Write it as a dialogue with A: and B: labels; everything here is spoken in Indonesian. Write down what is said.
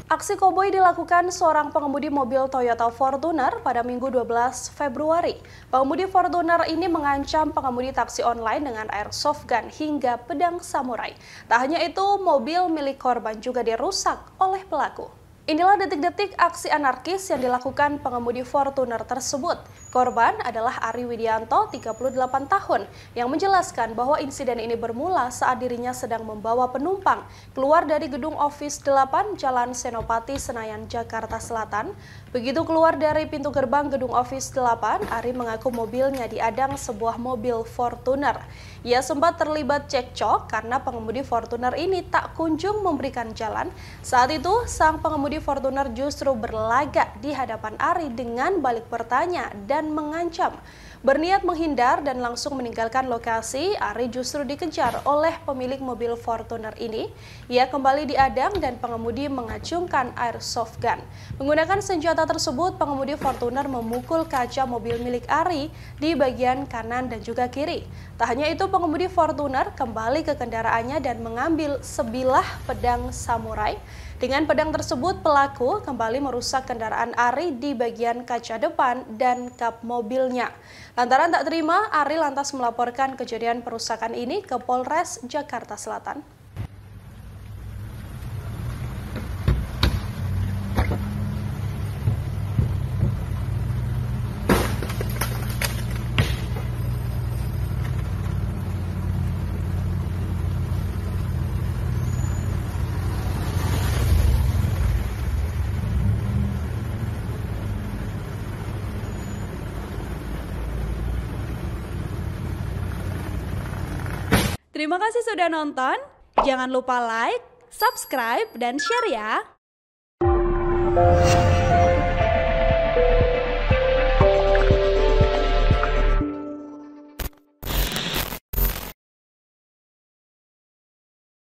A: Aksi koboi dilakukan seorang pengemudi mobil Toyota Fortuner pada Minggu 12 Februari. Pengemudi Fortuner ini mengancam pengemudi taksi online dengan airsoft gun hingga pedang samurai. Tak hanya itu, mobil milik korban juga dirusak oleh pelaku. Inilah detik-detik aksi anarkis yang dilakukan pengemudi Fortuner tersebut. Korban adalah Ari Widianto, 38 tahun, yang menjelaskan bahwa insiden ini bermula saat dirinya sedang membawa penumpang keluar dari gedung Office 8 Jalan Senopati, Senayan, Jakarta Selatan. Begitu keluar dari pintu gerbang gedung Office 8, Ari mengaku mobilnya diadang sebuah mobil Fortuner. Ia sempat terlibat cekcok karena pengemudi Fortuner ini tak kunjung memberikan jalan. Saat itu, sang pengemudi Fortuner justru berlagak di hadapan Ari dengan balik bertanya dan mengancam. Berniat menghindar dan langsung meninggalkan lokasi, Ari justru dikejar oleh pemilik mobil Fortuner ini. Ia kembali diadang dan pengemudi mengacungkan airsoft gun. Menggunakan senjata tersebut, pengemudi Fortuner memukul kaca mobil milik Ari di bagian kanan dan juga kiri. Tak hanya itu, pengemudi Fortuner kembali ke kendaraannya dan mengambil sebilah pedang samurai. Dengan pedang tersebut, pelaku kembali merusak kendaraan Ari di bagian kaca depan dan kap mobilnya. Lantaran tak terima, Ari lantas melaporkan kejadian perusakan ini ke Polres Jakarta Selatan. Terima kasih sudah nonton. Jangan lupa like, subscribe, dan share ya.